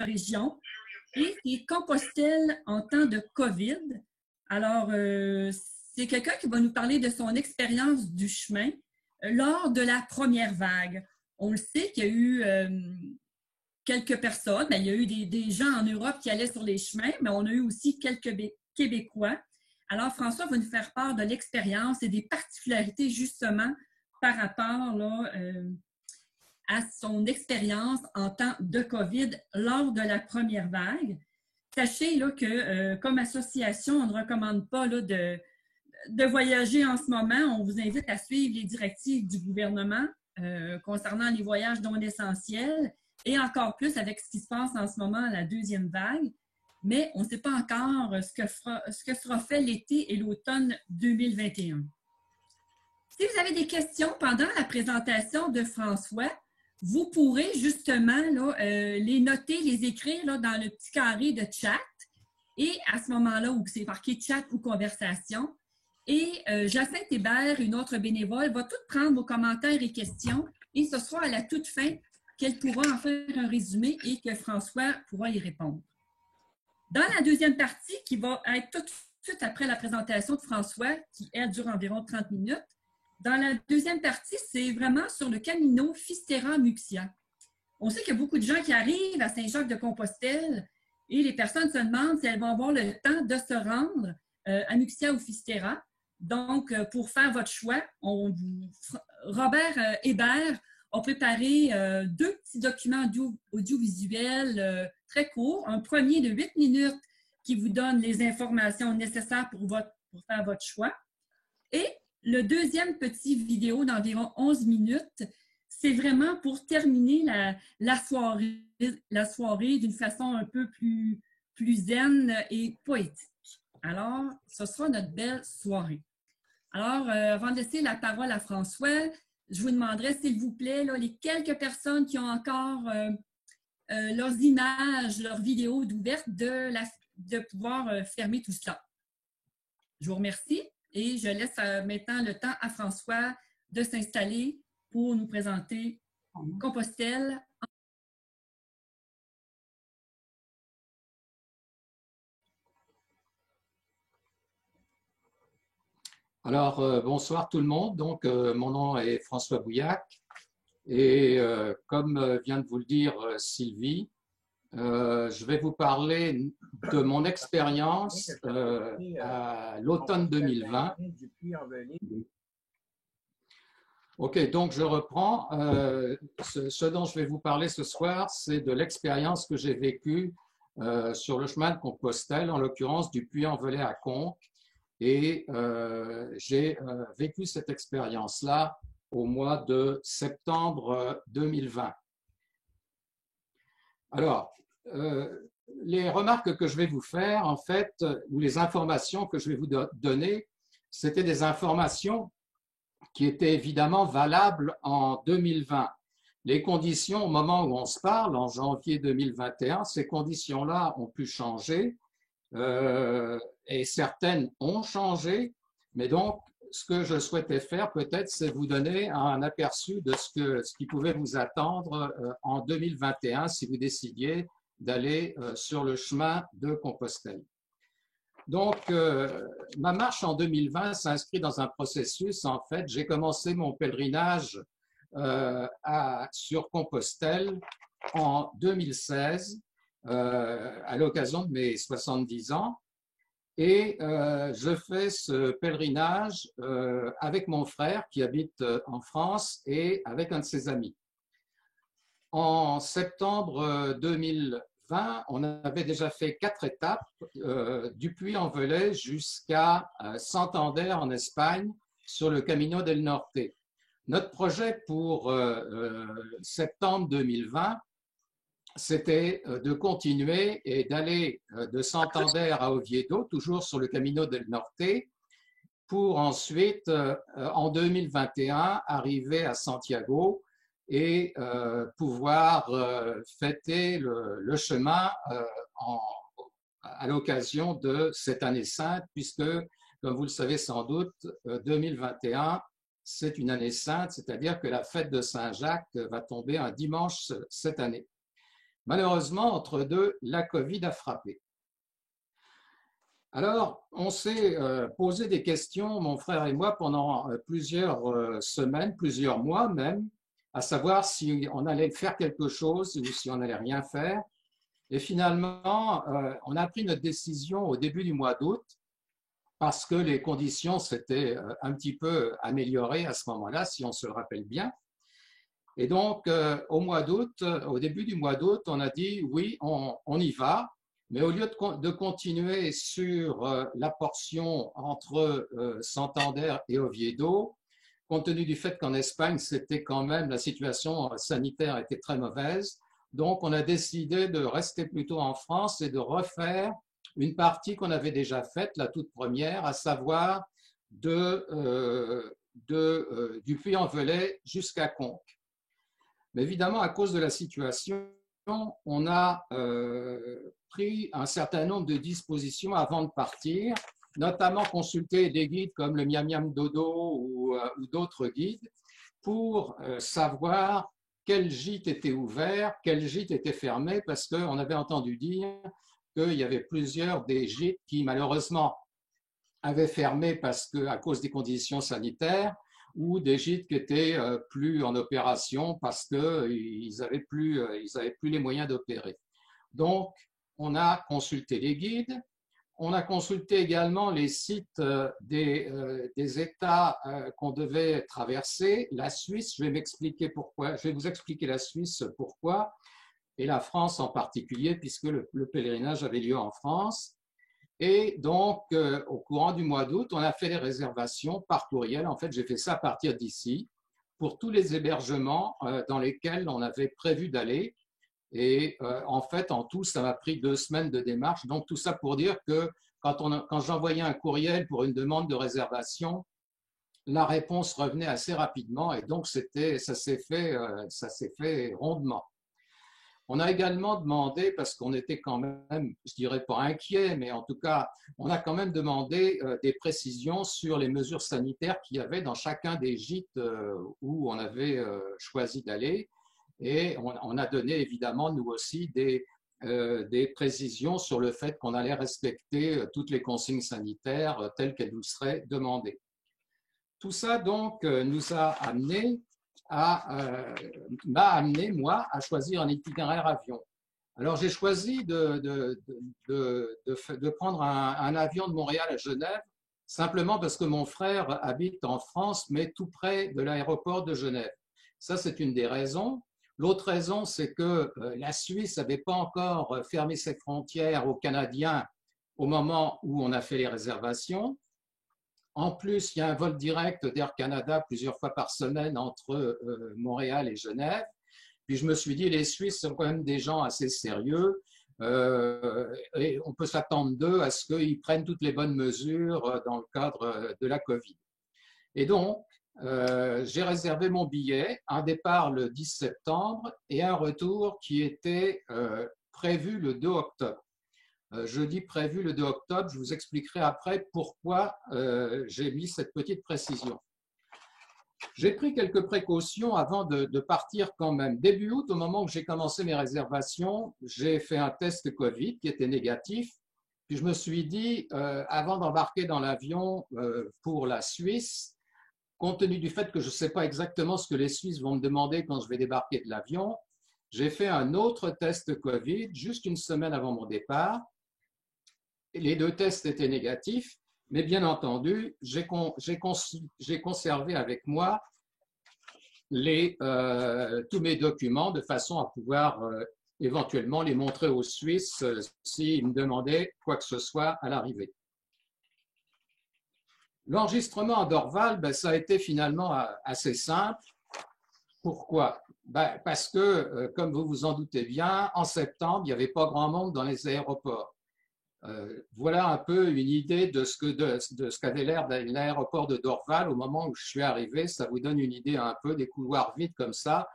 région et c'est Compostelle en temps de COVID. Alors, c'est quelqu'un qui va nous parler de son expérience du chemin lors de la première vague. On le sait qu'il y a eu quelques personnes, il y a eu des gens en Europe qui allaient sur les chemins, mais on a eu aussi quelques Québécois. Alors, François va nous faire part de l'expérience et des particularités justement par rapport là, à son expérience en temps de COVID lors de la première vague. Sachez là, que comme association, on ne recommande pas là, de voyager en ce moment. On vous invite à suivre les directives du gouvernement concernant les voyages non essentiels et encore plus avec ce qui se passe en ce moment, la deuxième vague. Mais on ne sait pas encore ce que sera fait l'été et l'automne 2021. Si vous avez des questions pendant la présentation de François, vous pourrez justement là, les noter, les écrire là, dans le petit carré de chat. Et à ce moment-là, où c'est marqué chat ou conversation. Et Jacinthe Hébert, une autre bénévole, va tout prendre vos commentaires et questions. Et ce sera à la toute fin qu'elle pourra en faire un résumé et que François pourra y répondre. Dans la deuxième partie, qui va être tout de suite après la présentation de François, qui, elle, dure environ 30 minutes, dans la deuxième partie, c'est vraiment sur le Camino Fistera-Muxia. On sait qu'il y a beaucoup de gens qui arrivent à Saint-Jacques-de-Compostelle et les personnes se demandent si elles vont avoir le temps de se rendre à Muxia ou Fistera. Donc, pour faire votre choix, Robert Hébert a préparé deux petits documents audiovisuels très courts. Un premier de 8 minutes qui vous donne les informations nécessaires pour faire votre choix. Et le deuxième petit vidéo d'environ 11 minutes, c'est vraiment pour terminer la soirée d'une façon un peu plus zen et poétique. Alors, ce sera notre belle soirée. Alors, avant de laisser la parole à François, je vous demanderai, s'il vous plaît, là, les quelques personnes qui ont encore leurs images, leurs vidéos d'ouvertes, de pouvoir fermer tout cela. Je vous remercie et je laisse maintenant le temps à François de s'installer pour nous présenter Compostelle. Alors, bonsoir tout le monde. Donc, mon nom est François Bouillac et comme vient de vous le dire Sylvie, je vais vous parler de mon expérience à l'automne 2020. Ok, donc je reprends. Ce dont je vais vous parler ce soir, c'est de l'expérience que j'ai vécue sur le chemin de Compostelle, en l'occurrence du Puy-en-Velay à Conques. Et j'ai vécu cette expérience-là au mois de septembre 2020. Alors, les remarques que je vais vous faire, en fait, ou les informations que je vais vous donner, c'était des informations qui étaient évidemment valables en 2020. Les conditions, au moment où on se parle, en janvier 2021, ces conditions-là ont pu changer. Et certaines ont changé, mais donc ce que je souhaitais faire peut-être, c'est vous donner un aperçu de ce qui pouvait vous attendre en 2021 si vous décidiez d'aller sur le chemin de Compostelle. Donc, ma marche en 2020 s'inscrit dans un processus. En fait, j'ai commencé mon pèlerinage sur Compostelle en 2016. À l'occasion de mes 70 ans. Et je fais ce pèlerinage avec mon frère qui habite en France et avec un de ses amis. En septembre 2020, on avait déjà fait 4 étapes du Puy-en-Velay jusqu'à Santander en Espagne sur le Camino del Norte. Notre projet pour septembre 2020, c'était de continuer et d'aller de Santander à Oviedo, toujours sur le Camino del Norte, pour ensuite, en 2021, arriver à Santiago et pouvoir fêter le chemin à l'occasion de cette année sainte, puisque, comme vous le savez sans doute, 2021, c'est une année sainte, c'est-à-dire que la fête de Saint-Jacques va tomber un dimanche cette année. Malheureusement, entre deux, la Covid a frappé. Alors, on s'est posé des questions, mon frère et moi, pendant plusieurs semaines, plusieurs mois même, à savoir si on allait faire quelque chose ou si on n'allait rien faire. Et finalement, on a pris notre décision au début du mois d'août parce que les conditions s'étaient un petit peu améliorées à ce moment-là, si on se le rappelle bien. Et donc, au mois d'août, au début du mois d'août, on a dit oui, on y va. Mais au lieu de continuer sur la portion entre Santander et Oviedo, compte tenu du fait qu'en Espagne, c'était quand même, la situation sanitaire était très mauvaise. Donc, on a décidé de rester plutôt en France et de refaire une partie qu'on avait déjà faite, la toute première, à savoir du Puy-en-Velay jusqu'à Conques. Mais évidemment, à cause de la situation, on a pris un certain nombre de dispositions avant de partir, notamment consulter des guides comme le Miam Miam Dodo ou d'autres guides pour savoir quel gîte était ouvert, quel gîte était fermé, parce qu'on avait entendu dire qu'il y avait plusieurs des gîtes qui malheureusement avaient fermé parce que, à cause des conditions sanitaires, ou des gîtes qui étaient plus en opération parce qu'ils n'avaient plus les moyens d'opérer. Donc, on a consulté les guides, on a consulté également les sites des États qu'on devait traverser. La Suisse, je vais m'expliquer pourquoi, je vais vous expliquer la Suisse pourquoi, et la France en particulier, puisque le pèlerinage avait lieu en France. Et donc, au courant du mois d'août, on a fait les réservations par courriel. En fait, j'ai fait ça à partir d'ici pour tous les hébergements dans lesquels on avait prévu d'aller. Et en fait, en tout, ça m'a pris 2 semaines de démarche. Donc, tout ça pour dire que quand j'envoyais un courriel pour une demande de réservation, la réponse revenait assez rapidement. Et donc, ça s'est fait rondement. On a également demandé, parce qu'on était quand même, je dirais pas inquiet, mais en tout cas, on a quand même demandé des précisions sur les mesures sanitaires qu'il y avait dans chacun des gîtes où on avait choisi d'aller. Et on a donné évidemment, nous aussi, des précisions sur le fait qu'on allait respecter toutes les consignes sanitaires telles qu'elles nous seraient demandées. Tout ça, donc, m'a amené, moi, à choisir un itinéraire avion. Alors, j'ai choisi de prendre un avion de Montréal à Genève, simplement parce que mon frère habite en France, mais tout près de l'aéroport de Genève. Ça, c'est une des raisons. L'autre raison, c'est que la Suisse n'avait pas encore fermé ses frontières aux Canadiens au moment où on a fait les réservations. En plus, il y a un vol direct d'Air Canada plusieurs fois par semaine entre Montréal et Genève. Puis je me suis dit, les Suisses sont quand même des gens assez sérieux et on peut s'attendre d'eux à ce qu'ils prennent toutes les bonnes mesures dans le cadre de la COVID. Et donc, j'ai réservé mon billet, un départ le 10 septembre et un retour qui était prévu le 2 octobre. Je dis prévu le 2 octobre, je vous expliquerai après pourquoi j'ai mis cette petite précision. J'ai pris quelques précautions avant de partir quand même. Début août, au moment où j'ai commencé mes réservations, j'ai fait un test Covid qui était négatif. Puis je me suis dit, avant d'embarquer dans l'avion pour la Suisse, compte tenu du fait que je ne sais pas exactement ce que les Suisses vont me demander quand je vais débarquer de l'avion, j'ai fait un autre test Covid juste une semaine avant mon départ. Les 2 tests étaient négatifs, mais bien entendu, j'ai conservé avec moi tous mes documents de façon à pouvoir éventuellement les montrer aux Suisses s'ils me demandaient quoi que ce soit à l'arrivée. L'enregistrement à Dorval, ça a été finalement assez simple. Pourquoi? Parce que, comme vous vous en doutez bien, en septembre, il n'y avait pas grand monde dans les aéroports. Voilà un peu une idée de ce qu'avait l'air l'aéroport de Dorval au moment où je suis arrivé. Ça vous donne une idée un peu des couloirs vides comme ça.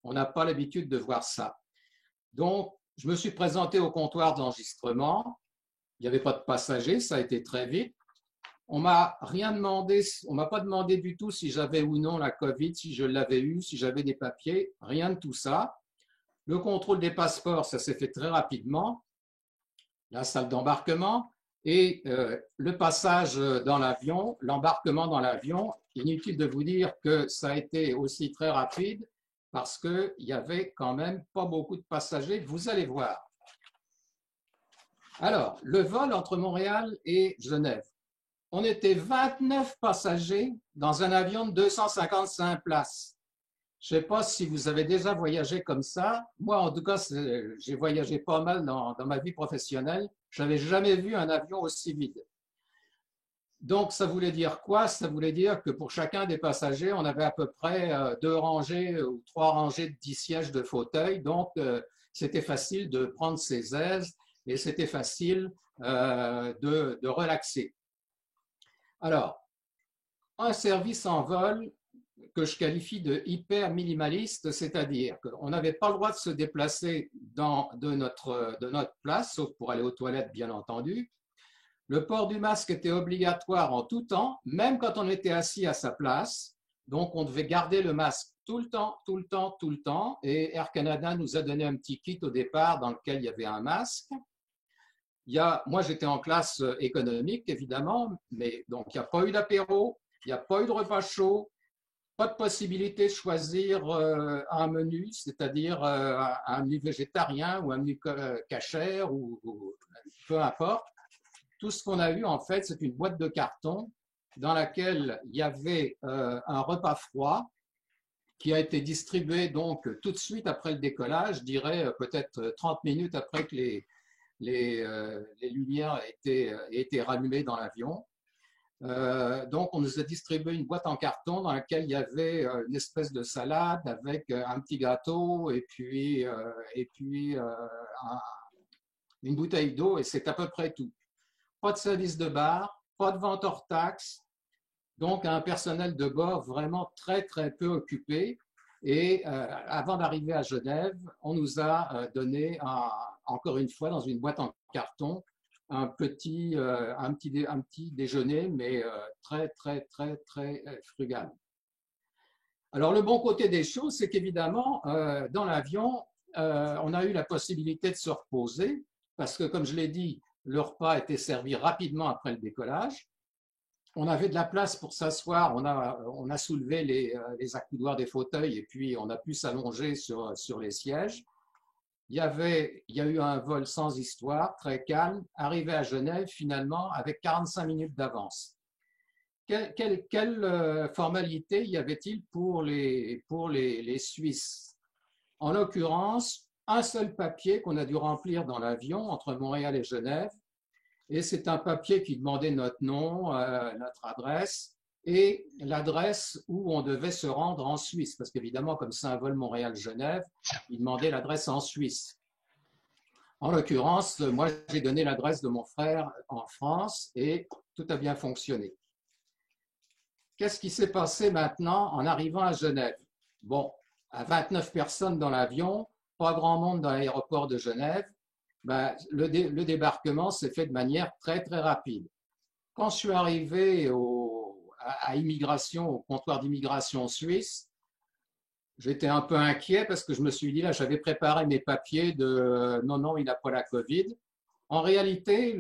On n'a pas l'habitude de voir ça. Donc, je me suis présenté au comptoir d'enregistrement. Il n'y avait pas de passagers, ça a été très vite. On m'a rien demandé, on m'a pas demandé du tout si j'avais ou non la COVID, si je l'avais eu, si j'avais des papiers, rien de tout ça. Le contrôle des passeports, ça s'est fait très rapidement, la salle d'embarquement, et le passage dans l'avion, l'embarquement dans l'avion. Inutile de vous dire que ça a été aussi très rapide parce qu'il n'y avait quand même pas beaucoup de passagers, vous allez voir. Alors, le vol entre Montréal et Genève. On était 29 passagers dans un avion de 255 places. Je ne sais pas si vous avez déjà voyagé comme ça. Moi, en tout cas, j'ai voyagé pas mal dans ma vie professionnelle. Je n'avais jamais vu un avion aussi vide. Donc, ça voulait dire quoi? Ça voulait dire que pour chacun des passagers, on avait à peu près 2 rangées ou 3 rangées de 10 sièges de fauteuil. Donc, c'était facile de prendre ses aises et c'était facile de relaxer. Alors, un service en vol que je qualifie de hyper minimaliste, c'est-à-dire qu'on n'avait pas le droit de se déplacer de notre place, sauf pour aller aux toilettes, bien entendu. Le port du masque était obligatoire en tout temps, même quand on était assis à sa place. Donc, on devait garder le masque tout le temps, tout le temps, tout le temps. Et Air Canada nous a donné un petit kit au départ dans lequel il y avait un masque. Moi, j'étais en classe économique, évidemment, mais donc il n'y a pas eu d'apéro, il n'y a pas eu de repas chaud, pas de possibilité de choisir un menu, c'est-à-dire un menu végétarien ou un menu cachère ou peu importe. Tout ce qu'on a eu, en fait, c'est une boîte de carton dans laquelle il y avait un repas froid qui a été distribué donc tout de suite après le décollage, je dirais peut-être 30 minutes après que les lumières aient été rallumées dans l'avion. Donc, on nous a distribué une boîte en carton dans laquelle il y avait une espèce de salade avec un petit gâteau et puis une bouteille d'eau et c'est à peu près tout. Pas de service de bar, pas de vente hors taxe, donc un personnel de bord vraiment très très peu occupé. Et avant d'arriver à Genève, on nous a donné encore une fois dans une boîte en carton un petit déjeuner, mais très, très, très, très frugal. Alors, le bon côté des choses, c'est qu'évidemment, dans l'avion, on a eu la possibilité de se reposer parce que, comme je l'ai dit, le repas était servi rapidement après le décollage. On avait de la place pour s'asseoir, on a soulevé les accoudoirs des fauteuils et puis on a pu s'allonger sur les sièges. Il y a eu un vol sans histoire, très calme, arrivé à Genève finalement avec 45 minutes d'avance. Quelle formalité y avait-il pour les Suisses? En l'occurrence, un seul papier qu'on a dû remplir dans l'avion entre Montréal et Genève, et c'est un papier qui demandait notre nom, notre adresse et l'adresse où on devait se rendre en Suisse, parce qu'évidemment, comme c'est un vol Montréal-Genève, il demandait l'adresse en Suisse. En l'occurrence, moi, j'ai donné l'adresse de mon frère en France et tout a bien fonctionné. Qu'est-ce qui s'est passé maintenant en arrivant à Genève? Bon, à 29 personnes dans l'avion, pas grand monde dans l'aéroport de Genève, ben, le débarquement s'est fait de manière très, très rapide. Quand je suis arrivé à immigration, au comptoir d'immigration suisse, j'étais un peu inquiet parce que je me suis dit, là, j'avais préparé mes papiers de non, non, il n'a pas la COVID. En réalité,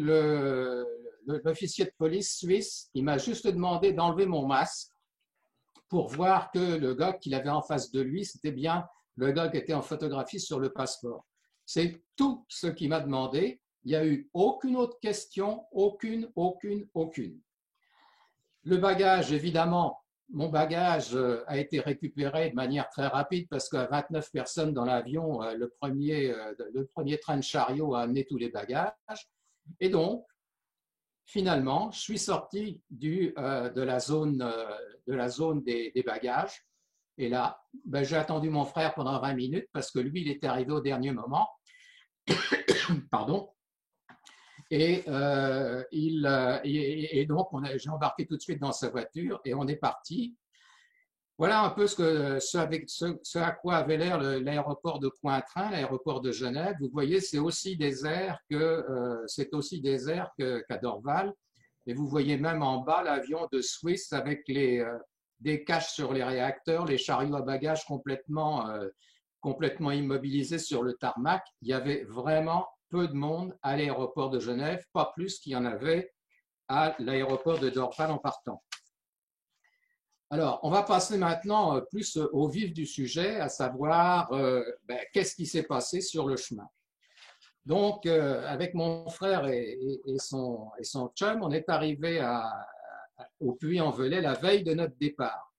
l'officier de police suisse, il m'a juste demandé d'enlever mon masque pour voir que le gars qu'il avait en face de lui, c'était bien le gars qui était en photographie sur le passeport. C'est tout ce qu'il m'a demandé. Il n'y a eu aucune autre question, aucune. Le bagage, évidemment, mon bagage a été récupéré de manière très rapide parce qu'à 29 personnes dans l'avion, le premier train de chariot a amené tous les bagages. Et donc, finalement, je suis sorti de la zone des bagages. Et là, ben, j'ai attendu mon frère pendant 20 minutes parce que lui, il était arrivé au dernier moment. Pardon. Et donc, j'ai embarqué tout de suite dans sa voiture et on est parti. Voilà un peu ce à quoi avait l'air l'aéroport de Cointrin, l'aéroport de Genève. Vous voyez, c'est aussi désert qu'à Dorval. Et vous voyez même en bas l'avion de Swiss avec des caches sur les réacteurs, les chariots à bagages complètement complètement immobilisés sur le tarmac. Il y avait vraiment peu de monde à l'aéroport de Genève, pas plus qu'il y en avait à l'aéroport de Dorval en partant. Alors, on va passer maintenant plus au vif du sujet, à savoir qu'est-ce qui s'est passé sur le chemin. Donc, avec mon frère et son chum, on est arrivé au Puy-en-Velay la veille de notre départ.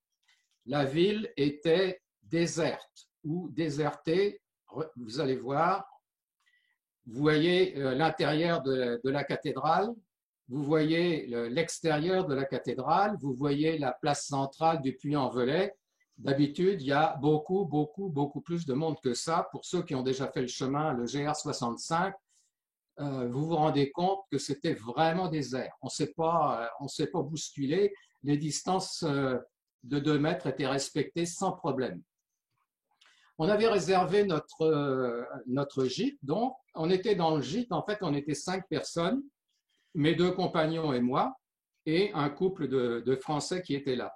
La ville était déserte ou désertée. Vous allez voir, vous voyez l'intérieur de la cathédrale, vous voyez l'extérieur de la cathédrale, vous voyez la place centrale du Puy-en-Velay. D'habitude, il y a beaucoup plus de monde que ça. Pour ceux qui ont déjà fait le chemin, le GR65, vous vous rendez compte que c'était vraiment désert. On ne s'est pas bousculé. Les distances de 2 mètres étaient respectées sans problème. On avait réservé notre gîte, donc on était dans le gîte. En fait, on était 5 personnes, mes 2 compagnons et moi, et un couple de Français qui étaient là.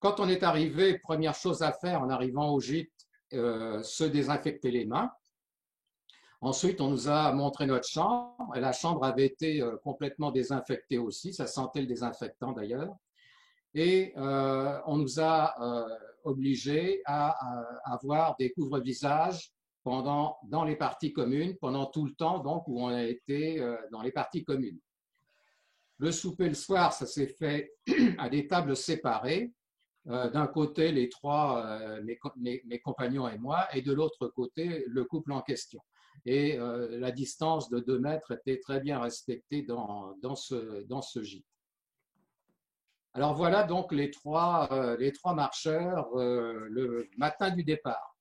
Quand on est arrivé, première chose à faire en arrivant au gîte, se désinfecter les mains. Ensuite, on nous a montré notre chambre. Et la chambre avait été complètement désinfectée aussi. Ça sentait le désinfectant d'ailleurs. Et on nous a obligés à avoir des couvre-visages dans les parties communes, pendant tout le temps donc, où on a été dans les parties communes. Le souper le soir, ça s'est fait à des tables séparées. D'un côté, les 3, mes compagnons et moi, et de l'autre côté, le couple en question. Et la distance de 2 mètres était très bien respectée dans ce gîte. Alors voilà donc les trois marcheurs le matin du départ.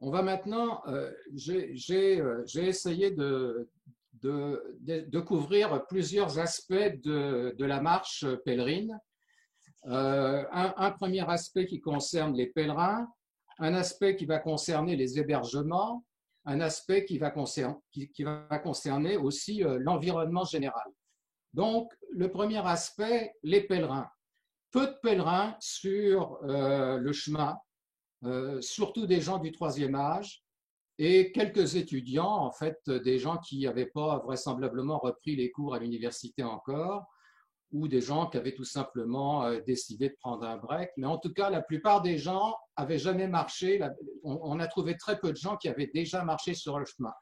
On va maintenant, j'ai essayé de couvrir plusieurs aspects de la marche pèlerine. Un premier aspect qui concerne les pèlerins, un aspect qui va concerner les hébergements, un aspect qui va concerner aussi l'environnement général. Donc, le premier aspect, les pèlerins. Peu de pèlerins sur le chemin, surtout des gens du 3e âge et quelques étudiants, en fait, des gens qui n'avaient pas vraisemblablement repris les cours à l'université encore, ou des gens qui avaient tout simplement décidé de prendre un break. Mais en tout cas, la plupart des gens avaient jamais marché. On a trouvé très peu de gens qui avaient déjà marché sur le chemin.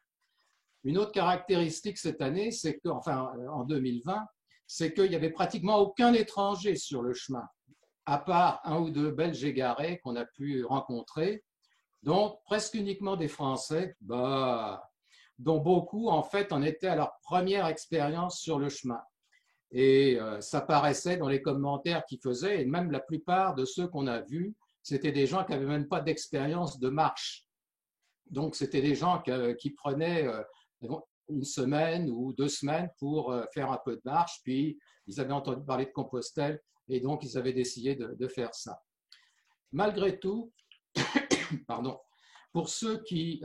Une autre caractéristique cette année, c'est que, enfin en 2020, c'est qu'il n'y avait pratiquement aucun étranger sur le chemin, à part 1 ou 2 Belges égarés qu'on a pu rencontrer. Donc, presque uniquement des Français, dont beaucoup, en fait, en étaient à leur première expérience sur le chemin. Et ça paraissait dans les commentaires qu'ils faisaient, et même la plupart de ceux qu'on a vus, c'était des gens qui n'avaient même pas d'expérience de marche. Donc, c'était des gens qui prenaient 1 semaine ou 2 semaines pour faire un peu de marche, puis ils avaient entendu parler de Compostelle, et donc ils avaient décidé de faire ça. Malgré tout, pardon, pour ceux qui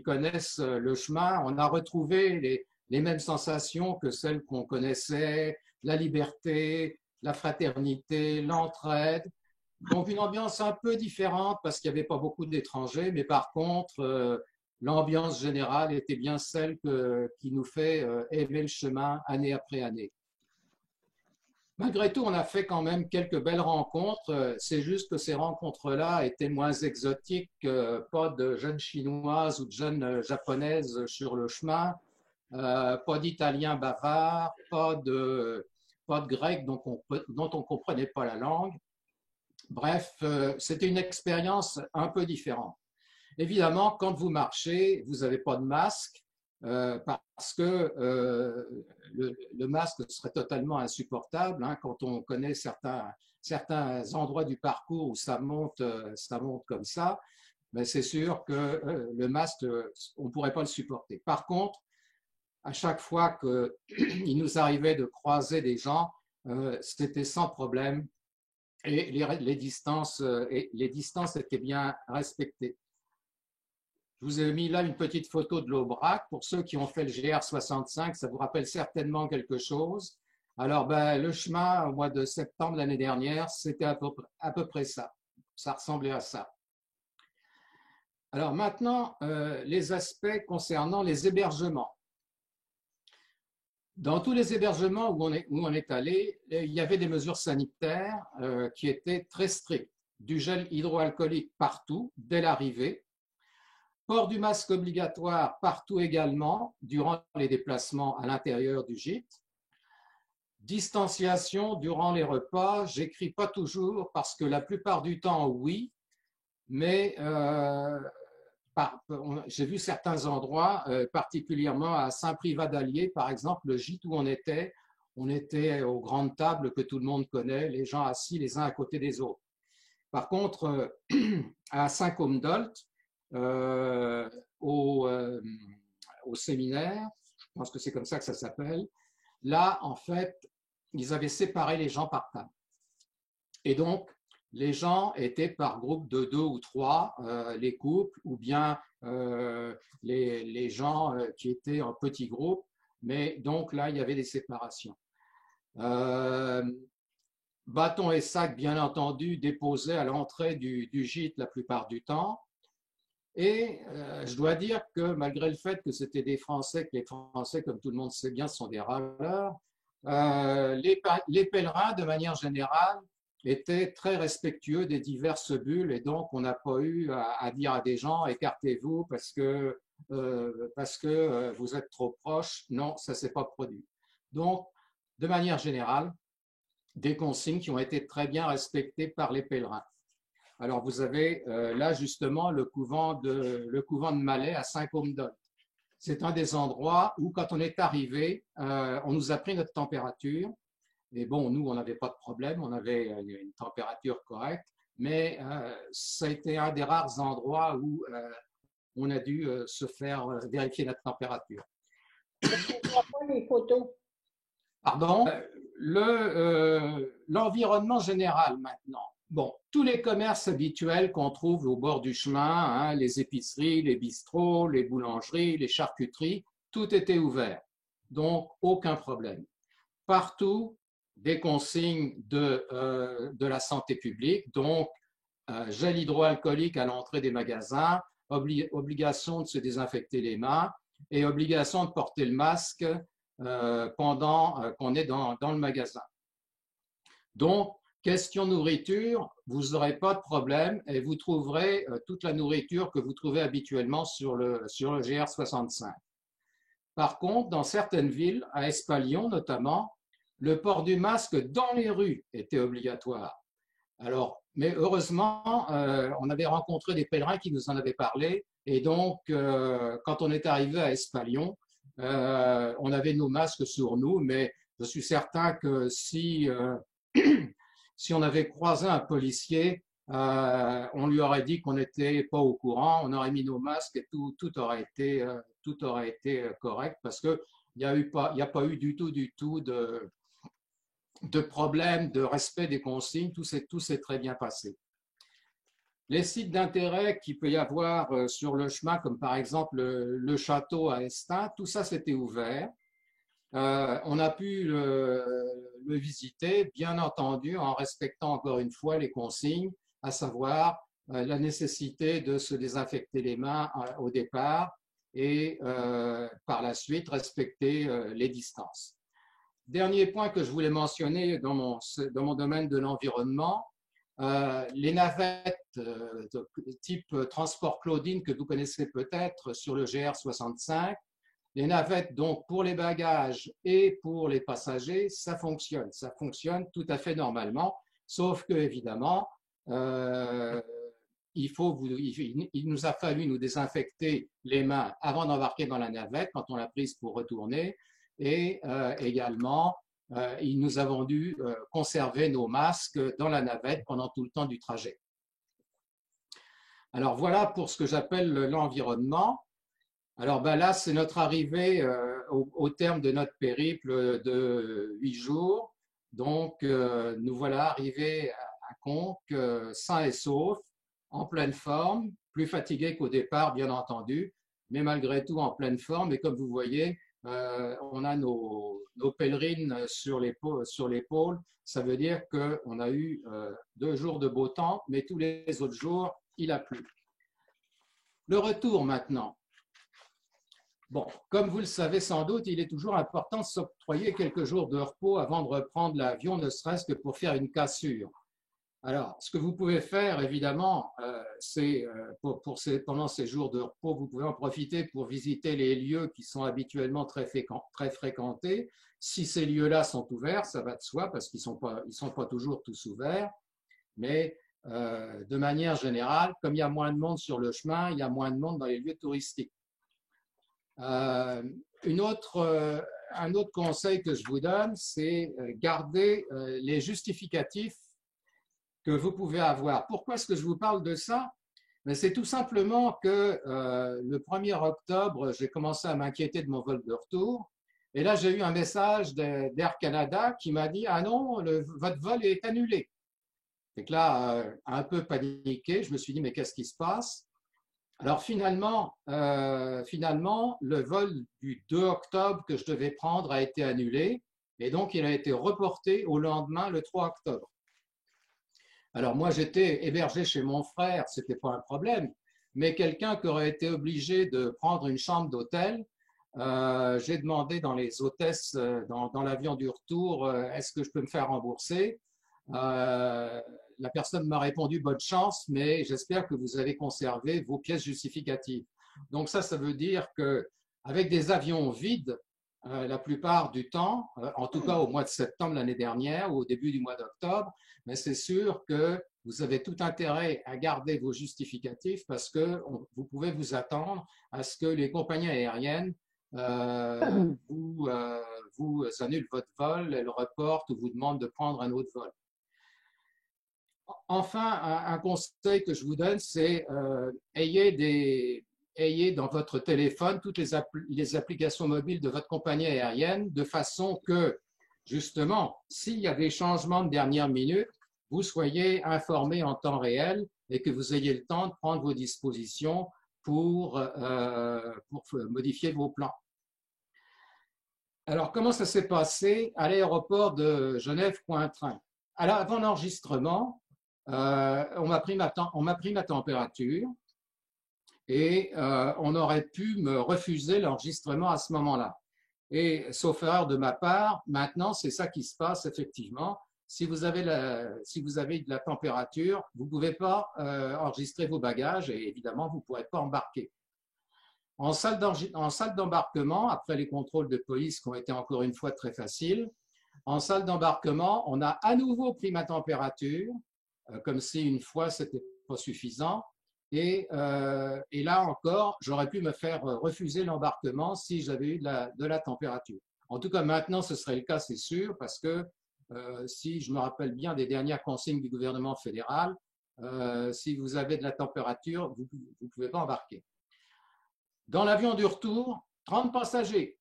connaissent le chemin, on a retrouvé les mêmes sensations que celles qu'on connaissait, la liberté, la fraternité, l'entraide. Donc une ambiance un peu différente parce qu'il n'y avait pas beaucoup d'étrangers, mais par contre, l'ambiance générale était bien celle qui nous fait aimer le chemin année après année. Malgré tout, on a fait quand même quelques belles rencontres. C'est juste que ces rencontres-là étaient moins exotiques, pas de jeunes chinoises ou de jeunes japonaises sur le chemin, pas d'italiens bavards, pas de grecs dont on ne comprenait pas la langue. Bref, c'était une expérience un peu différente. Évidemment, quand vous marchez, vous n'avez pas de masque parce que le masque serait totalement insupportable quand on connaît certains endroits du parcours où ça monte comme ça. Mais c'est sûr que le masque, on ne pourrait pas le supporter. Par contre, à chaque fois qu'il nous arrivait de croiser des gens, c'était sans problème et les distances étaient bien respectées. Je vous ai mis là une petite photo de l'Aubrac. Pour ceux qui ont fait le GR65, ça vous rappelle certainement quelque chose. Alors, le chemin, au mois de septembre l'année dernière, c'était à peu près ça. Ça ressemblait à ça. Alors maintenant, les aspects concernant les hébergements. Dans tous les hébergements où on est allé, il y avait des mesures sanitaires qui étaient très strictes. Du gel hydroalcoolique partout, dès l'arrivée. Port du masque obligatoire partout également, durant les déplacements à l'intérieur du gîte. Distanciation durant les repas, j'écris pas toujours parce que la plupart du temps, oui, mais j'ai vu certains endroits, particulièrement à Saint-Privat-d'Allier, par exemple, le gîte où on était aux grandes tables que tout le monde connaît, les gens assis les uns à côté des autres. Par contre, à Saint-Côme-d'Olt, au séminaire, je pense que c'est comme ça que ça s'appelle, là, en fait, ils avaient séparé les gens par table. Et donc, les gens étaient par groupe de 2 ou 3, les couples, ou bien les gens qui étaient en petits groupes. Mais donc là, il y avait des séparations. Bâtons et sacs, bien entendu, déposés à l'entrée du gîte la plupart du temps. Et je dois dire que malgré le fait que c'était des Français, que les Français, comme tout le monde sait bien, sont des râleurs, les pèlerins, de manière générale, étaient très respectueux des diverses bulles et donc on n'a pas eu à dire à des gens écartez-vous parce que vous êtes trop proches. Non, ça ne s'est pas produit. Donc, de manière générale, des consignes qui ont été très bien respectées par les pèlerins. Alors, vous avez là justement le couvent de Malais à Saint-Côme-d'Olt. C'est un des endroits où, quand on est arrivé, on nous a pris notre température. Et bon, nous, on n'avait pas de problème, on avait une température correcte, mais ça a été un des rares endroits où on a dû se faire vérifier notre température. Les photos. Pardon, l'environnement général maintenant. Bon, tous les commerces habituels qu'on trouve au bord du chemin, hein, les épiceries, les bistrots, les boulangeries, les charcuteries, tout était ouvert. Donc, aucun problème. Partout, des consignes de la santé publique, donc gel hydroalcoolique à l'entrée des magasins, obligation de se désinfecter les mains et obligation de porter le masque pendant qu'on est dans le magasin. Donc, question nourriture, vous n'aurez pas de problème et vous trouverez toute la nourriture que vous trouvez habituellement sur le GR65. Par contre, dans certaines villes, à Espalion notamment, le port du masque dans les rues était obligatoire. Alors, mais heureusement, on avait rencontré des pèlerins qui nous en avaient parlé et donc, quand on est arrivé à Espalion, on avait nos masques sur nous, mais je suis certain que si on avait croisé un policier, on lui aurait dit qu'on n'était pas au courant, on aurait mis nos masques et tout aurait été correct parce qu'il n'y a pas eu du tout de problème de respect des consignes, tout s'est très bien passé. Les sites d'intérêt qu'il peut y avoir sur le chemin, comme par exemple le château à Estaing, tout ça s'était ouvert. On a pu le visiter, bien entendu, en respectant encore une fois les consignes, à savoir la nécessité de se désinfecter les mains au départ et par la suite respecter les distances. Dernier point que je voulais mentionner dans mon domaine de l'environnement, les navettes type transport Claudine que vous connaissez peut-être sur le GR65, les navettes donc pour les bagages et pour les passagers, ça fonctionne tout à fait normalement, sauf que évidemment, il nous a fallu nous désinfecter les mains avant d'embarquer dans la navette quand on l'a prise pour retourner. Et également, nous avons dû conserver nos masques dans la navette pendant tout le temps du trajet. Alors voilà pour ce que j'appelle l'environnement. Alors ben là, c'est notre arrivée au terme de notre périple de 8 jours. Donc, nous voilà arrivés à Conques, sains et saufs, en pleine forme, plus fatigués qu'au départ, bien entendu, mais malgré tout en pleine forme. Et comme vous voyez, on a nos pèlerines sur l'épaule. Ça veut dire qu'on a eu 2 jours de beau temps, mais tous les autres jours, il a plu. Le retour maintenant. Bon, comme vous le savez sans doute, il est toujours important de s'octroyer quelques jours de repos avant de reprendre l'avion, ne serait-ce que pour faire une cassure. Alors, ce que vous pouvez faire, évidemment, c'est pendant ces jours de repos, vous pouvez en profiter pour visiter les lieux qui sont habituellement très fréquentés. Si ces lieux-là sont ouverts, ça va de soi parce qu'ils sont pas toujours tous ouverts. Mais de manière générale, comme il y a moins de monde sur le chemin, il y a moins de monde dans les lieux touristiques. Un autre conseil que je vous donne, c'est garder les justificatifs que vous pouvez avoir. Pourquoi est-ce que je vous parle de ça? C'est tout simplement que le 1er octobre, j'ai commencé à m'inquiéter de mon vol de retour. Et là, j'ai eu un message d'Air Canada qui m'a dit « Ah non, votre vol est annulé ». Et que là, un peu paniqué, je me suis dit « Mais qu'est-ce qui se passe ?» Alors finalement, le vol du 2 octobre que je devais prendre a été annulé et donc il a été reporté au lendemain, le 3 octobre. Alors moi, j'étais hébergé chez mon frère, ce n'était pas un problème, mais quelqu'un qui aurait été obligé de prendre une chambre d'hôtel, j'ai demandé dans les hôtesses, dans l'avion du retour, est-ce que je peux me faire rembourser? La personne m'a répondu bonne chance, mais j'espère que vous avez conservé vos pièces justificatives. Donc ça veut dire qu'avec des avions vides, la plupart du temps, en tout cas au mois de septembre l'année dernière ou au début du mois d'octobre, mais c'est sûr que vous avez tout intérêt à garder vos justificatifs parce que vous pouvez vous attendre à ce que les compagnies aériennes vous annulent votre vol, elles reportent ou vous demandent de prendre un autre vol. Enfin, un conseil que je vous donne, c'est ayez dans votre téléphone toutes les applications mobiles de votre compagnie aérienne de façon que, justement, s'il y a des changements de dernière minute, vous soyez informé en temps réel et que vous ayez le temps de prendre vos dispositions pour modifier vos plans. Alors, comment ça s'est passé à l'aéroport de Genève-Cointrin? Alors, avant l'enregistrement, on m'a pris ma température et on aurait pu me refuser l'enregistrement à ce moment-là. Et sauf erreur de ma part, maintenant, c'est ça qui se passe effectivement. Si vous avez de la température, vous ne pouvez pas enregistrer vos bagages et évidemment, vous ne pourrez pas embarquer. En salle d'embarquement, après les contrôles de police qui ont été encore une fois très faciles, en salle d'embarquement, on a à nouveau pris ma température, comme si une fois, ce n'était pas suffisant. Et là encore, j'aurais pu me faire refuser l'embarquement si j'avais eu de la température. En tout cas, maintenant, ce serait le cas, c'est sûr, parce que si je me rappelle bien des dernières consignes du gouvernement fédéral, si vous avez de la température, vous ne pouvez pas embarquer. Dans l'avion du retour, 30 passagers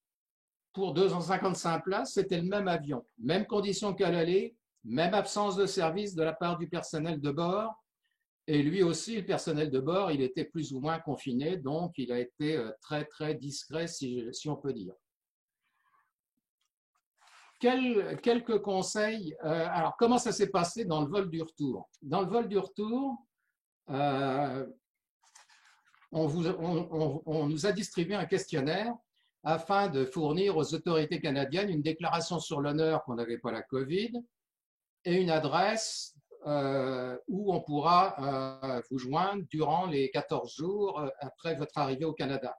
pour 255 places, c'était le même avion. Même condition qu'à l'aller, même absence de service de la part du personnel de bord. Et lui aussi, le personnel de bord, il était plus ou moins confiné, donc il a été très, très discret, si on peut dire. Quelques conseils. Alors, comment ça s'est passé dans le vol du retour? Dans le vol du retour, on nous a distribué un questionnaire afin de fournir aux autorités canadiennes une déclaration sur l'honneur qu'on n'avait pas la COVID et une adresse où on pourra vous joindre durant les 14 jours après votre arrivée au Canada.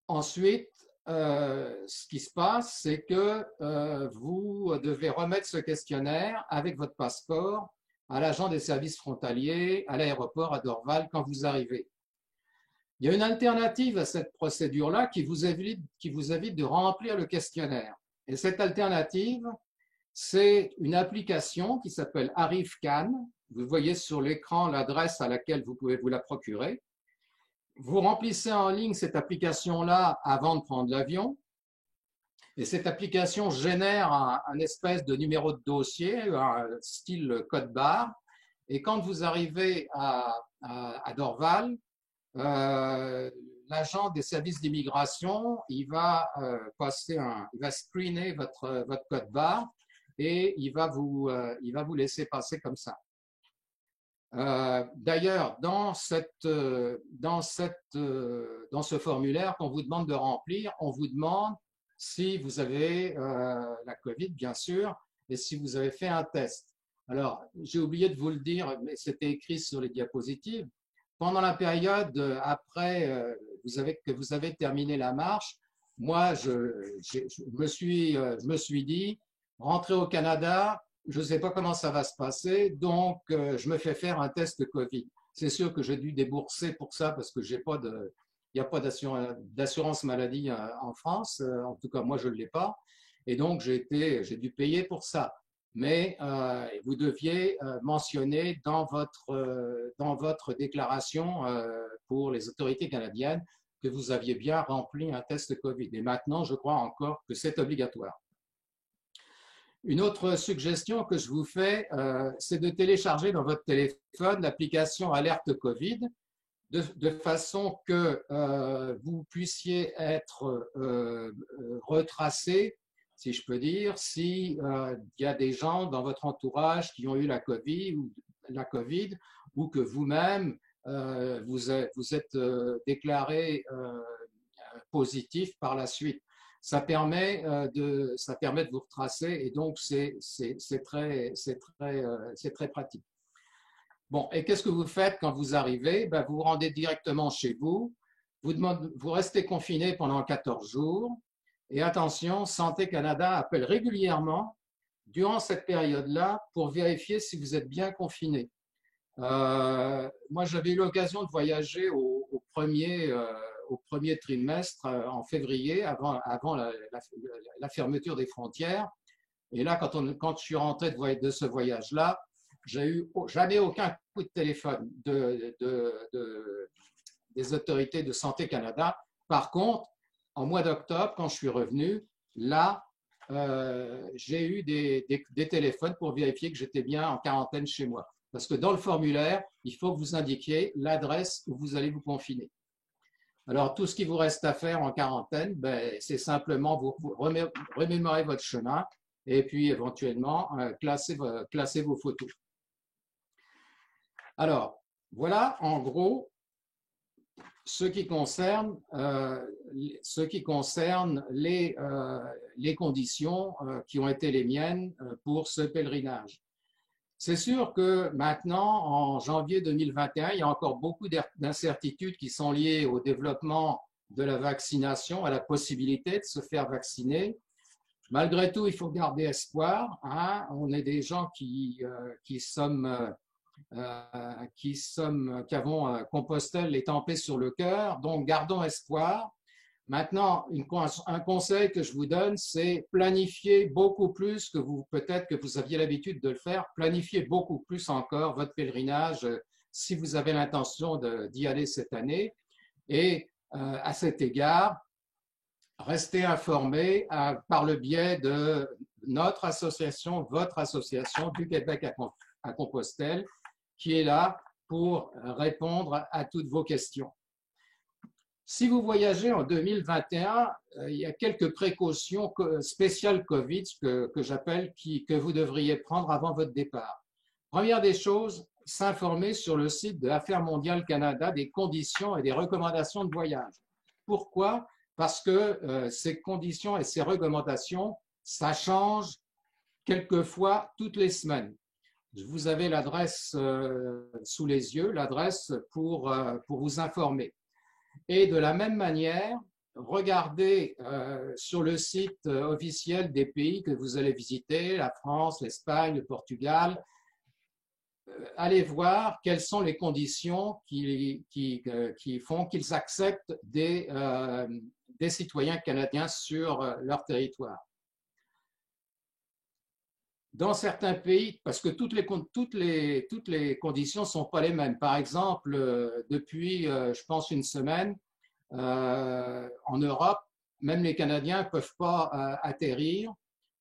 Ensuite, ce qui se passe, c'est que vous devez remettre ce questionnaire avec votre passeport à l'agent des services frontaliers à l'aéroport à Dorval quand vous arrivez. Il y a une alternative à cette procédure-là qui vous évite de remplir le questionnaire. Et cette alternative, c'est une application qui s'appelle ArriveCan. Vous voyez sur l'écran l'adresse à laquelle vous pouvez vous la procurer. Vous remplissez en ligne cette application-là avant de prendre l'avion. Et cette application génère un espèce de numéro de dossier, un style code barre. Et quand vous arrivez à Dorval, l'agent des services d'immigration, il va screener votre code barre et il va vous laisser passer comme ça. D'ailleurs, dans ce formulaire qu'on vous demande de remplir, on vous demande si vous avez la COVID, bien sûr, et si vous avez fait un test. Alors, j'ai oublié de vous le dire, mais c'était écrit sur les diapositives. Pendant la période après que vous avez terminé la marche, moi, je me suis dit, rentrer au Canada, je ne sais pas comment ça va se passer, donc je me fais faire un test Covid. C'est sûr que j'ai dû débourser pour ça parce que il n'y a pas d'assurance maladie en France, en tout cas moi je ne l'ai pas, et donc j'ai dû payer pour ça. Mais vous deviez mentionner dans votre déclaration pour les autorités canadiennes que vous aviez bien rempli un test Covid. Et maintenant, je crois encore que c'est obligatoire. Une autre suggestion que je vous fais, c'est de télécharger dans votre téléphone l'application Alerte Covid, de façon que vous puissiez être retracé, si je peux dire, s'il y a des gens dans votre entourage qui ont eu la COVID ou que vous-même, vous êtes déclaré positif par la suite. Ça permet de vous retracer et donc c'est très pratique. Bon, et qu'est-ce que vous faites quand vous arrivez? Ben, vous vous rendez directement chez vous, vous restez confiné pendant 14 jours et attention, Santé Canada appelle régulièrement durant cette période-là pour vérifier si vous êtes bien confiné. Moi, j'avais eu l'occasion de voyager au premier trimestre en février, avant la fermeture des frontières. Et là, quand je suis rentré de ce voyage-là, j'ai eu jamais aucun coup de téléphone des autorités de Santé Canada. Par contre, en mois d'octobre, quand je suis revenu, là, j'ai eu des téléphones pour vérifier que j'étais bien en quarantaine chez moi. Parce que dans le formulaire, il faut que vous indiquiez l'adresse où vous allez vous confiner. Alors, tout ce qui vous reste à faire en quarantaine, ben, c'est simplement vous remémorer votre chemin et puis éventuellement classer vos photos. Alors, voilà en gros ce qui concerne les conditions qui ont été les miennes pour ce pèlerinage. C'est sûr que maintenant, en janvier 2021, il y a encore beaucoup d'incertitudes qui sont liées au développement de la vaccination, à la possibilité de se faire vacciner. Malgré tout, il faut garder espoir. Hein. On est des gens qui avons Compostelle les tempêtes sur le cœur, donc gardons espoir. Maintenant, un conseil que je vous donne, c'est planifier beaucoup plus que peut-être que vous aviez l'habitude de le faire, planifier beaucoup plus encore votre pèlerinage si vous avez l'intention d'y aller cette année. Et à cet égard, restez informés par le biais de notre association, votre association du Québec à Compostelle, qui est là pour répondre à toutes vos questions. Si vous voyagez en 2021, il y a quelques précautions spéciales COVID que j'appelle que vous devriez prendre avant votre départ. Première des choses, s'informer sur le site de Affaires mondiales Canada des conditions et des recommandations de voyage. Pourquoi? Parce que ces conditions et ces recommandations, ça change quelquefois toutes les semaines. Vous avez l'adresse sous les yeux, l'adresse pour vous informer. Et de la même manière, regardez sur le site officiel des pays que vous allez visiter, la France, l'Espagne, le Portugal, allez voir quelles sont les conditions qui font qu'ils acceptent des citoyens canadiens sur leur territoire. Dans certains pays, parce que toutes les conditions ne sont pas les mêmes. Par exemple, depuis, je pense, une semaine, en Europe, même les Canadiens ne peuvent pas atterrir.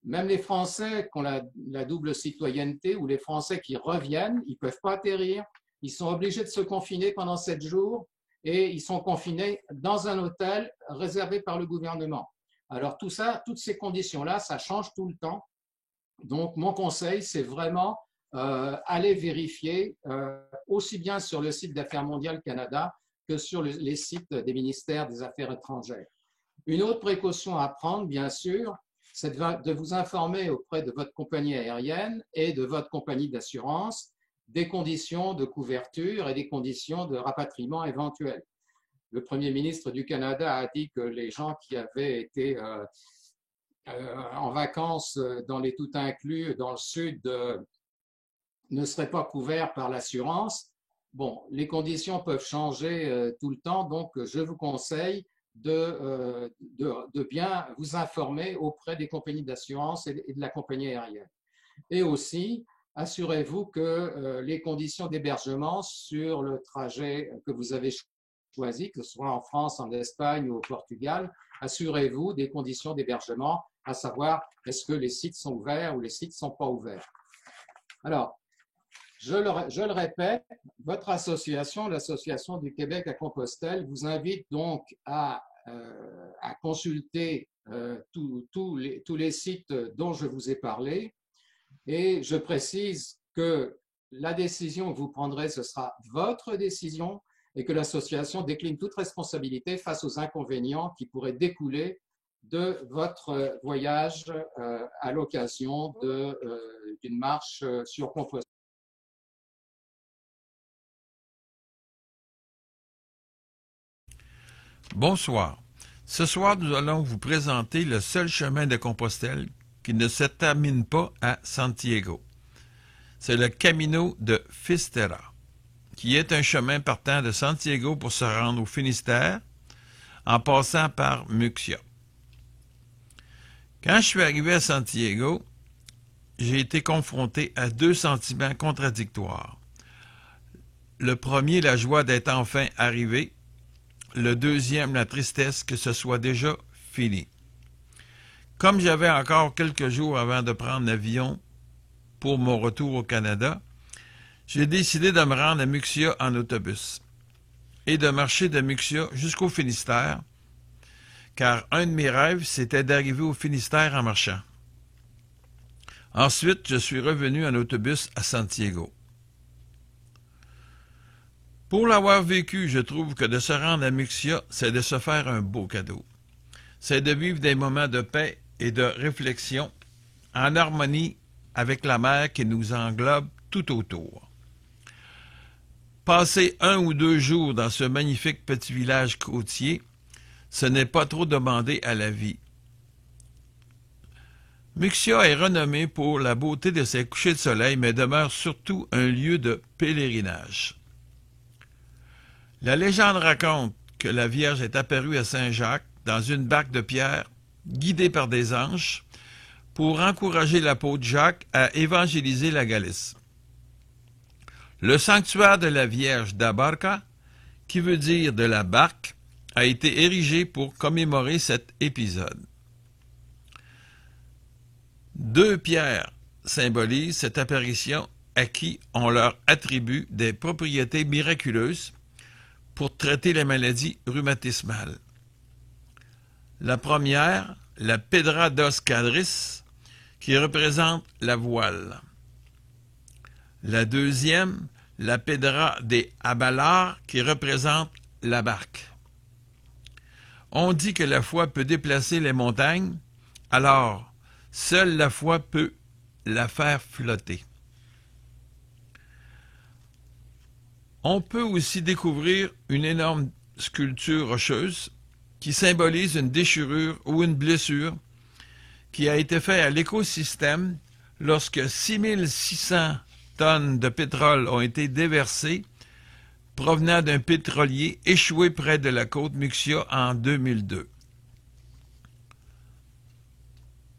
Même les Français qui ont la double citoyenneté ou les Français qui reviennent, ils ne peuvent pas atterrir. Ils sont obligés de se confiner pendant 7 jours et ils sont confinés dans un hôtel réservé par le gouvernement. Alors tout ça, toutes ces conditions-là, ça change tout le temps. Donc, mon conseil, c'est vraiment allez vérifier aussi bien sur le site d'Affaires mondiales Canada que sur les sites des ministères des Affaires étrangères. Une autre précaution à prendre, bien sûr, c'est de vous informer auprès de votre compagnie aérienne et de votre compagnie d'assurance des conditions de couverture et des conditions de rapatriement éventuels. Le Premier ministre du Canada a dit que les gens qui avaient été en vacances dans les tout inclus dans le sud ne seraient pas couverts par l'assurance. Bon, les conditions peuvent changer tout le temps, donc je vous conseille de bien vous informer auprès des compagnies d'assurance et de la compagnie aérienne. Et aussi, assurez-vous que les conditions d'hébergement sur le trajet que vous avez choisi, que ce soit en France, en Espagne ou au Portugal, assurez-vous des conditions d'hébergement, à savoir est-ce que les sites sont ouverts ou les sites ne sont pas ouverts. Alors, je le répète, votre association, l'Association du Québec à Compostelle, vous invite donc à consulter tous les sites dont je vous ai parlé. Et je précise que la décision que vous prendrez, ce sera votre décision et que l'association décline toute responsabilité face aux inconvénients qui pourraient découler de votre voyage à l'occasion d'une marche sur Compostelle. Bonsoir. Ce soir, nous allons vous présenter le seul chemin de Compostelle qui ne se termine pas à Santiago. C'est le Camino de Finisterre, qui est un chemin partant de Santiago pour se rendre au Finistère, en passant par Muxia. Quand je suis arrivé à Santiago, j'ai été confronté à deux sentiments contradictoires. Le premier, la joie d'être enfin arrivé. Le deuxième, la tristesse que ce soit déjà fini. Comme j'avais encore quelques jours avant de prendre l'avion pour mon retour au Canada, j'ai décidé de me rendre à Muxia en autobus et de marcher de Muxia jusqu'au Finistère, car un de mes rêves, c'était d'arriver au Finistère en marchant. Ensuite, je suis revenu en autobus à Santiago. Pour l'avoir vécu, je trouve que de se rendre à Muxia, c'est de se faire un beau cadeau. C'est de vivre des moments de paix et de réflexion en harmonie avec la mer qui nous englobe tout autour. Passer 1 ou 2 jours dans ce magnifique petit village côtier, ce n'est pas trop demander à la vie. Muxia est renommé pour la beauté de ses couchers de soleil, mais demeure surtout un lieu de pèlerinage. La légende raconte que la Vierge est apparue à Saint-Jacques dans une barque de pierre, guidée par des anges, pour encourager l'apôtre Jacques à évangéliser la Galice. Le sanctuaire de la Vierge d'Abarca, qui veut dire de la barque, a été érigé pour commémorer cet épisode. 2 pierres symbolisent cette apparition à qui on leur attribue des propriétés miraculeuses pour traiter les maladies rhumatismales. La première, la Pedra dos Cadris, qui représente la voile. La deuxième, la Pedra de Abalar, qui représente la barque. On dit que la foi peut déplacer les montagnes, alors seule la foi peut la faire flotter. On peut aussi découvrir une énorme sculpture rocheuse qui symbolise une déchirure ou une blessure qui a été faite à l'écosystème lorsque 6600 tonnes de pétrole ont été déversées provenant d'un pétrolier échoué près de la côte Muxia en 2002.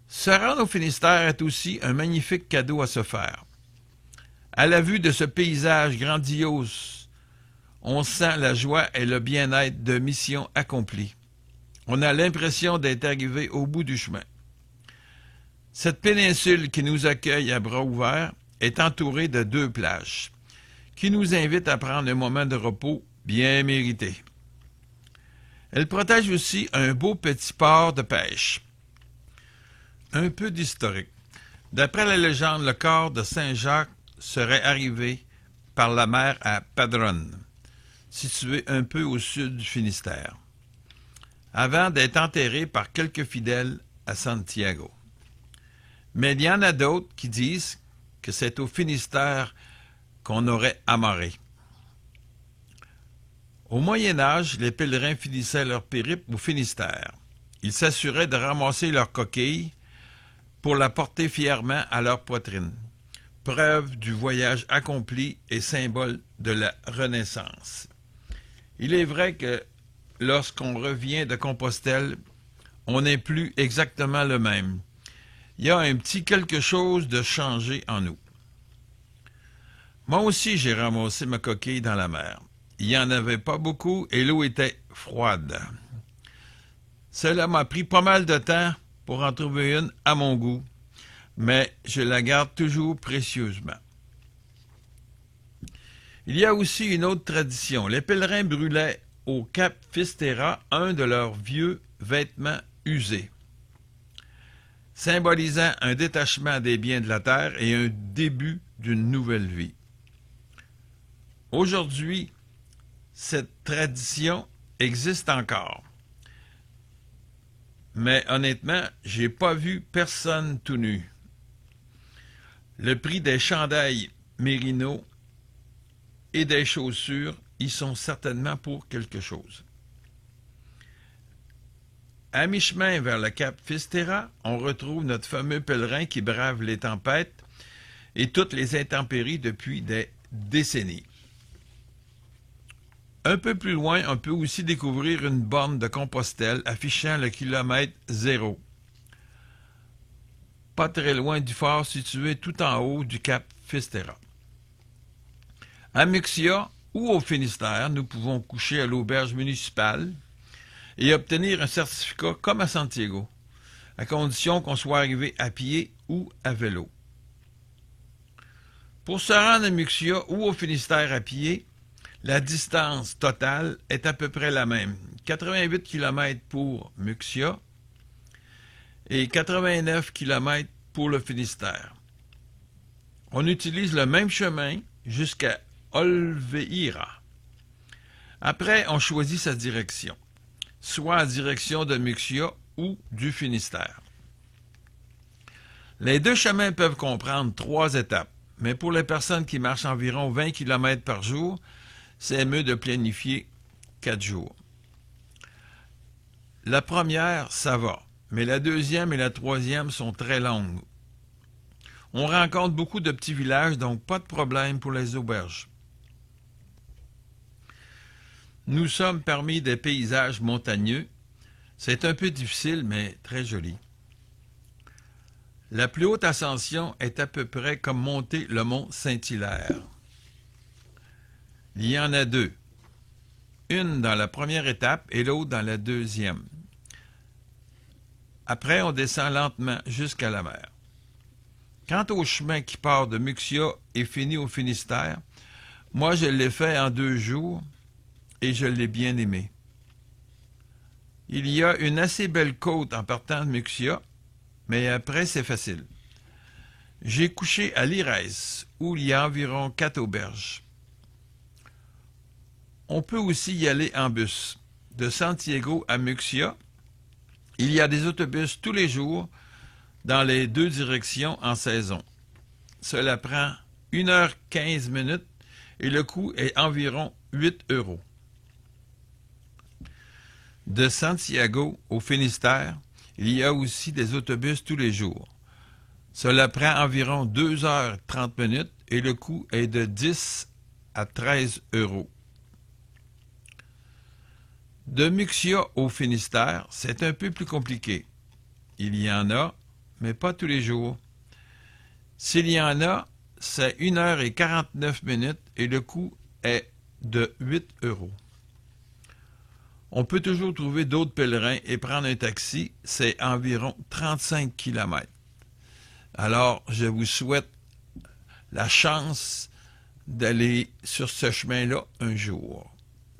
Se rendre au Finistère est aussi un magnifique cadeau à se faire. À la vue de ce paysage grandiose, on sent la joie et le bien-être de mission accomplie. On a l'impression d'être arrivé au bout du chemin. Cette péninsule qui nous accueille à bras ouverts est entourée de 2 plages, qui nous invitent à prendre un moment de repos bien mérité. Elle protège aussi un beau petit port de pêche. Un peu d'historique. D'après la légende, le corps de Saint Jacques serait arrivé par la mer à Padrone, situé un peu au sud du Finistère, avant d'être enterré par quelques fidèles à Santiago. Mais il y en a d'autres qui disent que c'est au Finistère qu'on aurait amarré. Au Moyen Âge, les pèlerins finissaient leur périple au Finistère. Ils s'assuraient de ramasser leur coquille pour la porter fièrement à leur poitrine, preuve du voyage accompli et symbole de la Renaissance. Il est vrai que lorsqu'on revient de Compostelle, on n'est plus exactement le même. Il y a un petit quelque chose de changé en nous. Moi aussi, j'ai ramassé ma coquille dans la mer. Il n'y en avait pas beaucoup et l'eau était froide. Cela m'a pris pas mal de temps pour en trouver une à mon goût, mais je la garde toujours précieusement. Il y a aussi une autre tradition. Les pèlerins brûlaient au Cap Fistera un de leurs vieux vêtements usés, symbolisant un détachement des biens de la terre et un début d'une nouvelle vie. Aujourd'hui, cette tradition existe encore. Mais honnêtement, j'ai pas vu personne tout nu. Le prix des chandails mérino et des chaussures y sont certainement pour quelque chose. À mi-chemin vers le Cap Fistera, on retrouve notre fameux pèlerin qui brave les tempêtes et toutes les intempéries depuis des décennies. Un peu plus loin, on peut aussi découvrir une borne de Compostelle affichant le kilomètre 0. Pas très loin du phare situé tout en haut du Cap Fistera. À Muxia ou au Finistère, nous pouvons coucher à l'auberge municipale et obtenir un certificat comme à Santiago, à condition qu'on soit arrivé à pied ou à vélo. Pour se rendre à Muxia ou au Finistère à pied, la distance totale est à peu près la même, 88 km pour Muxia et 89 km pour le Finistère. On utilise le même chemin jusqu'à Olveira. Après, on choisit sa direction, soit en direction de Muxia ou du Finistère. Les deux chemins peuvent comprendre 3 étapes, mais pour les personnes qui marchent environ 20 km par jour, c'est mieux de planifier 4 jours. La première, ça va, mais la deuxième et la troisième sont très longues. On rencontre beaucoup de petits villages, donc pas de problème pour les auberges. Nous sommes parmi des paysages montagneux. C'est un peu difficile, mais très joli. La plus haute ascension est à peu près comme monter le mont Saint-Hilaire. Il y en a 2. Une dans la première étape et l'autre dans la deuxième. Après, on descend lentement jusqu'à la mer. Quant au chemin qui part de Muxia et finit au Finistère, moi je l'ai fait en 2 jours et je l'ai bien aimé. Il y a une assez belle côte en partant de Muxia, mais après c'est facile. J'ai couché à Lirès, où il y a environ 4 auberges. On peut aussi y aller en bus. De Santiago à Muxia, il y a des autobus tous les jours dans les 2 directions en saison. Cela prend 1h15 et le coût est environ 8 €. De Santiago au Finistère, il y a aussi des autobus tous les jours. Cela prend environ 2h30 et le coût est de 10 à 13 €. De Muxia au Finistère, c'est un peu plus compliqué. Il y en a, mais pas tous les jours. S'il y en a, c'est 1h49 et le coût est de 8 €. On peut toujours trouver d'autres pèlerins et prendre un taxi, c'est environ 35 km. Alors, je vous souhaite la chance d'aller sur ce chemin-là un jour.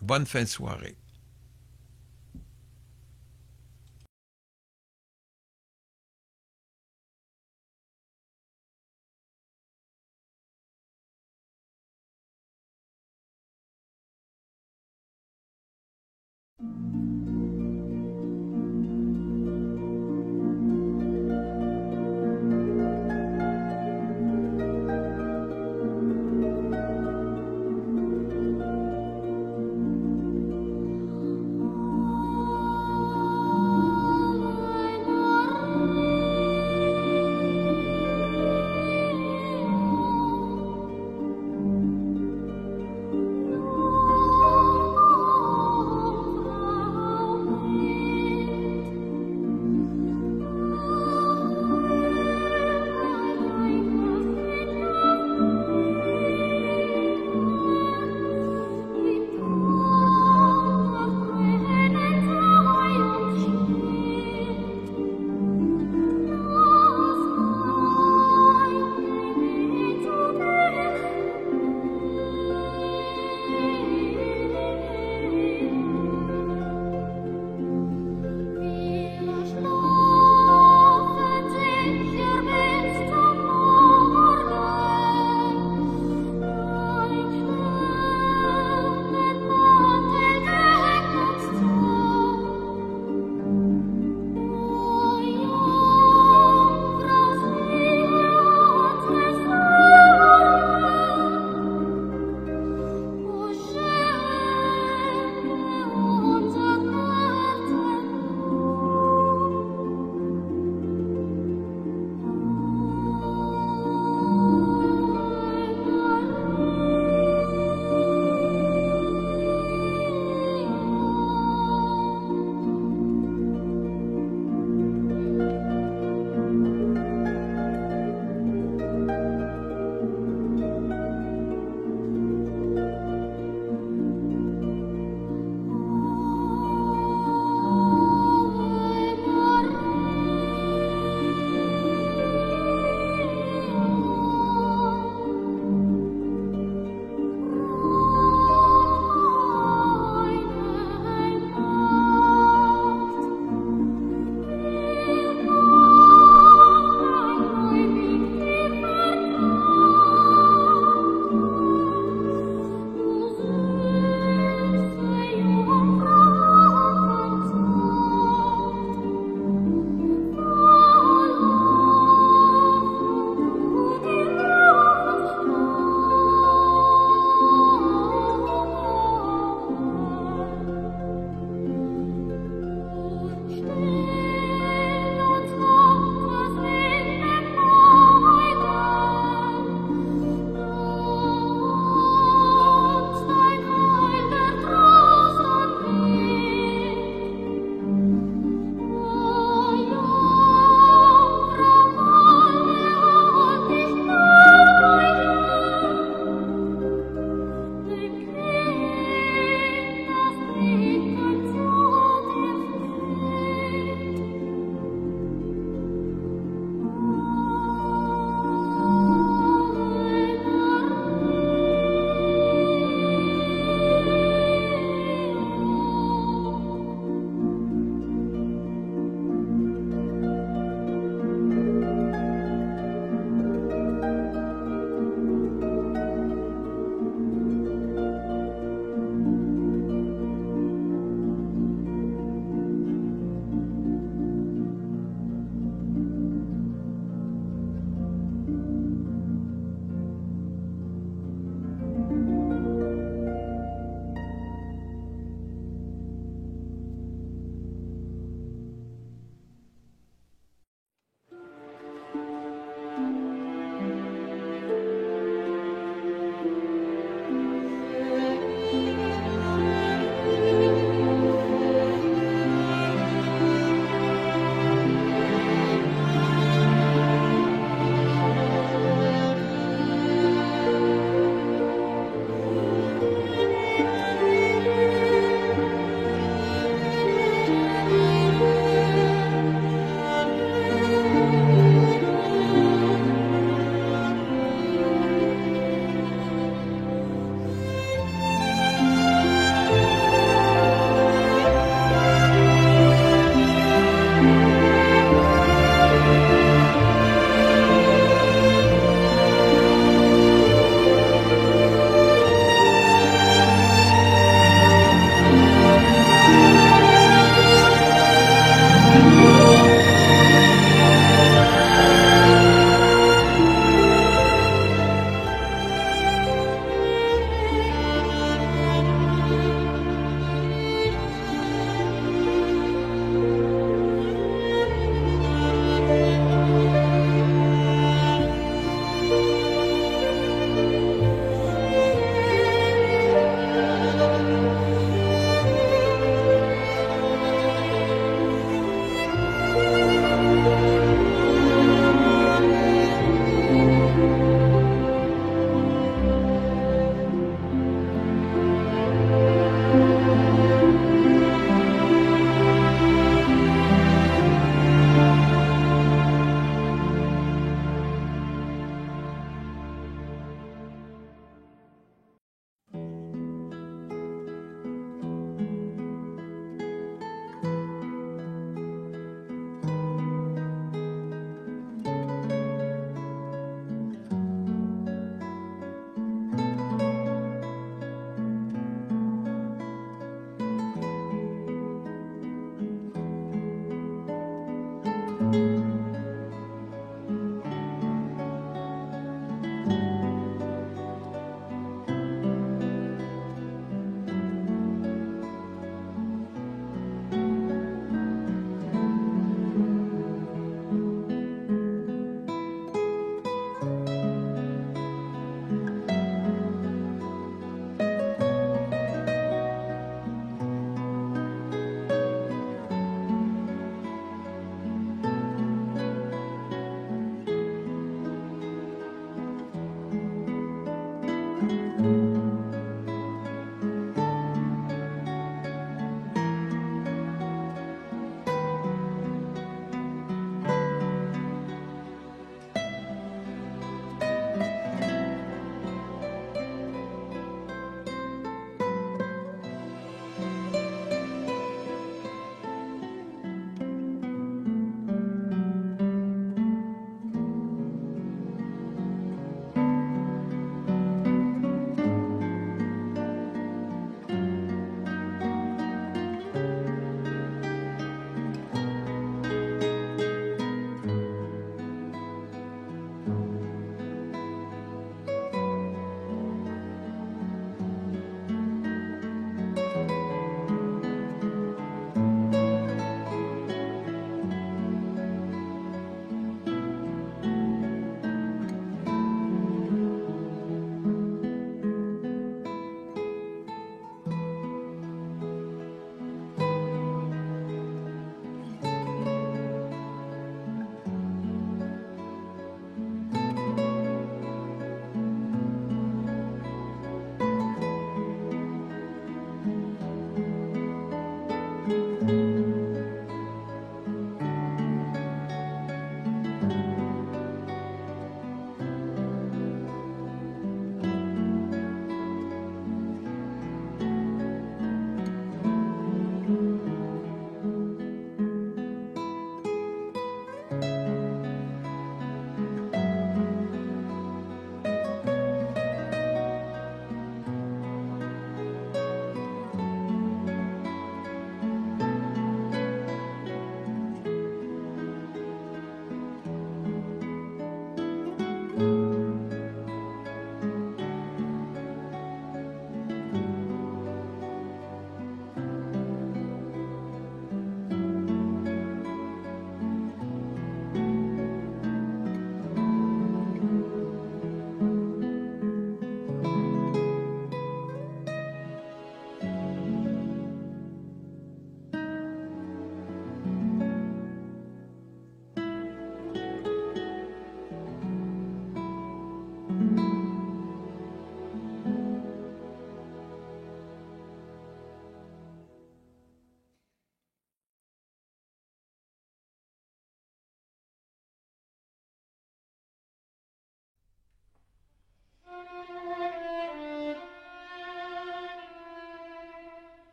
Bonne fin de soirée.